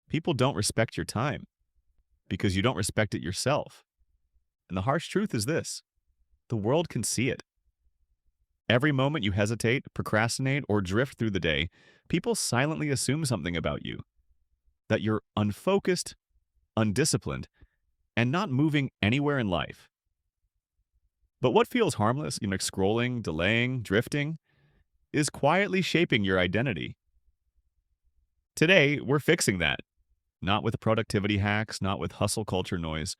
People don't respect your time because you don't respect it yourself. And the harsh truth is this: the world can see it. Every moment you hesitate, procrastinate, or drift through the day, people silently assume something about you, that you're unfocused, undisciplined, and not moving anywhere in life. But what feels harmless, like scrolling, delaying, drifting, is quietly shaping your identity. Today, we're fixing that, not with productivity hacks, not with hustle culture noise,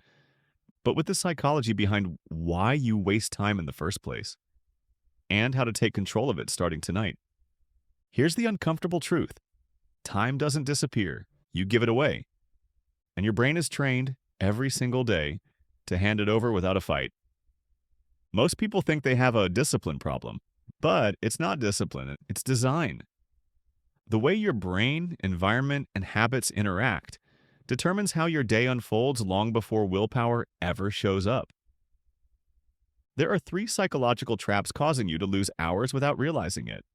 but with the psychology behind why you waste time in the first place and how to take control of it starting tonight. Here's the uncomfortable truth: time doesn't disappear, you give it away. And your brain is trained every single day to hand it over without a fight. Most people think they have a discipline problem, but it's not discipline, it's design. The way your brain, environment, and habits interact determines how your day unfolds long before willpower ever shows up. There are 3 psychological traps causing you to lose hours without realizing it.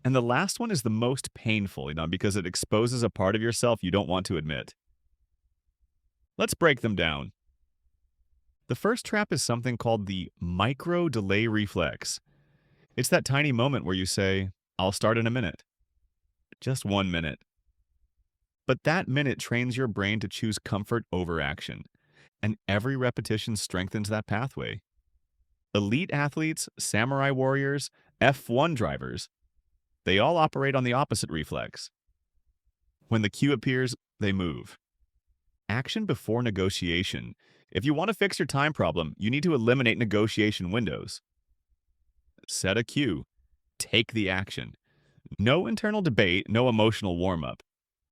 And the last one is the most painful, because it exposes a part of yourself you don't want to admit. Let's break them down. The first trap is something called the micro delay reflex. It's that tiny moment where you say, "I'll start in a minute." Just 1 minute. But that minute trains your brain to choose comfort over action, and every repetition strengthens that pathway. Elite athletes, samurai warriors, F1 drivers, they all operate on the opposite reflex. When the cue appears, they move. Action before negotiation. If you want to fix your time problem, you need to eliminate negotiation windows. Set a cue. Take the action. No internal debate, no emotional warm-up.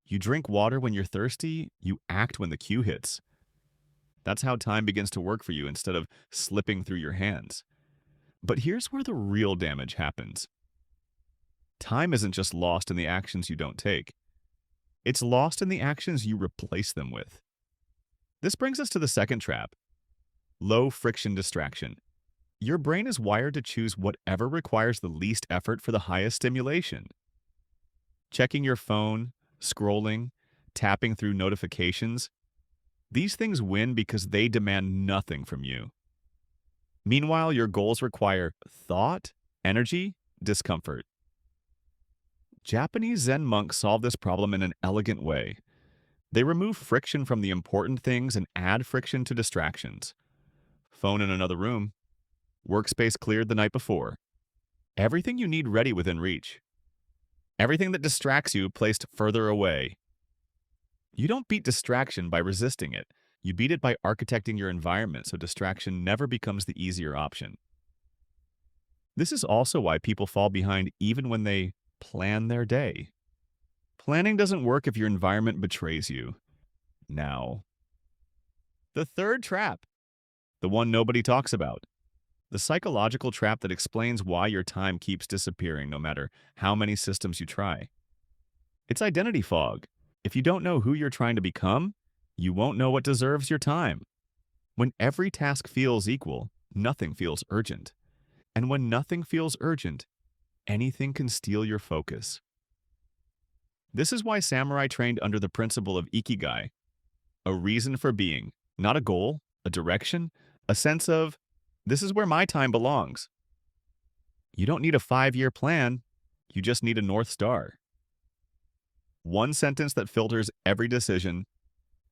You drink water when you're thirsty, you act when the cue hits. That's how time begins to work for you instead of slipping through your hands. But here's where the real damage happens. Time isn't just lost in the actions you don't take. It's lost in the actions you replace them with. This brings us to the second trap: low friction distraction. Your brain is wired to choose whatever requires the least effort for the highest stimulation. Checking your phone, scrolling, tapping through notifications, these things win because they demand nothing from you. Meanwhile, your goals require thought, energy, discomfort. Japanese Zen monks solve this problem in an elegant way. They remove friction from the important things and add friction to distractions. Phone in another room. Workspace cleared the night before. Everything you need ready within reach. Everything that distracts you placed further away. You don't beat distraction by resisting it. You beat it by architecting your environment so distraction never becomes the easier option. This is also why people fall behind even when they plan their day. Planning doesn't work if your environment betrays you. Now, the third trap, the one nobody talks about. The psychological trap that explains why your time keeps disappearing no matter how many systems you try. It's identity fog. If you don't know who you're trying to become, you won't know what deserves your time. When every task feels equal, nothing feels urgent. And when nothing feels urgent, anything can steal your focus. This is why samurai trained under the principle of ikigai, a reason for being, not a goal, a direction, a sense of, this is where my time belongs. You don't need a 5-year plan, you just need a North Star. One sentence that filters every decision: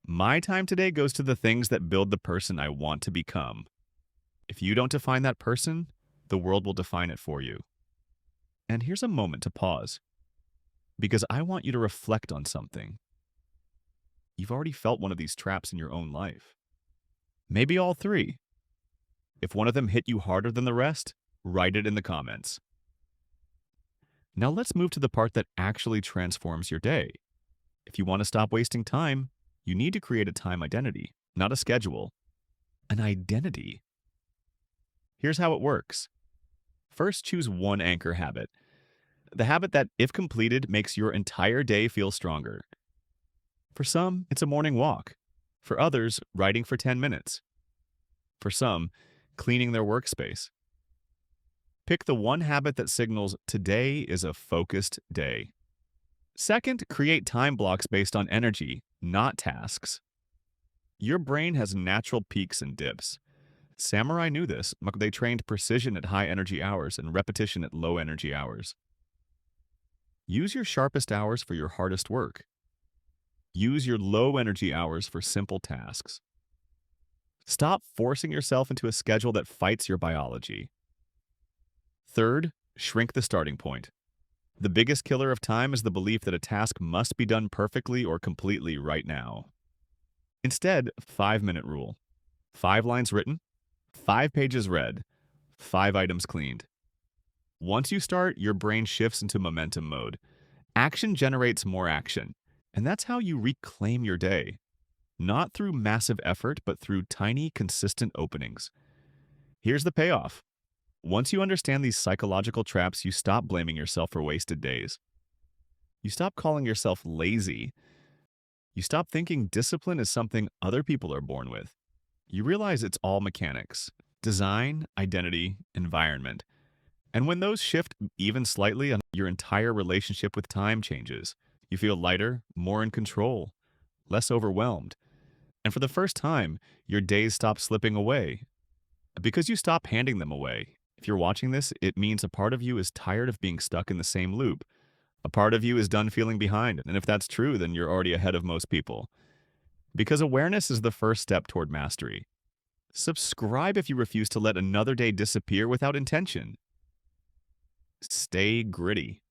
my time today goes to the things that build the person I want to become. If you don't define that person, the world will define it for you. And here's a moment to pause, because I want you to reflect on something. You've already felt one of these traps in your own life. Maybe all 3. If one of them hit you harder than the rest, write it in the comments. Now let's move to the part that actually transforms your day. If you want to stop wasting time, you need to create a time identity, not a schedule. An identity. Here's how it works. First, choose one anchor habit. The habit that, if completed, makes your entire day feel stronger. For some, it's a morning walk. For others, writing for 10 minutes. For some, cleaning their workspace. Pick the one habit that signals today is a focused day. Second, create time blocks based on energy, not tasks. Your brain has natural peaks and dips. Samurai knew this. They trained precision at high energy hours and repetition at low energy hours. Use your sharpest hours for your hardest work. Use your low energy hours for simple tasks. Stop forcing yourself into a schedule that fights your biology. Third, shrink the starting point. The biggest killer of time is the belief that a task must be done perfectly or completely right now. Instead, 5-minute rule. 5 lines written, 5 pages read, 5 items cleaned. Once you start, your brain shifts into momentum mode. Action generates more action, and that's how you reclaim your day. Not through massive effort, but through tiny, consistent openings. Here's the payoff. Once you understand these psychological traps, you stop blaming yourself for wasted days. You stop calling yourself lazy. You stop thinking discipline is something other people are born with. You realize it's all mechanics: design, identity, environment. And when those shift even slightly, your entire relationship with time changes. You feel lighter, more in control, less overwhelmed. And for the first time, your days stop slipping away because you stop handing them away. If you're watching this, it means a part of you is tired of being stuck in the same loop. A part of you is done feeling behind. And if that's true, then you're already ahead of most people. Because awareness is the first step toward mastery. Subscribe if you refuse to let another day disappear without intention. Stay gritty.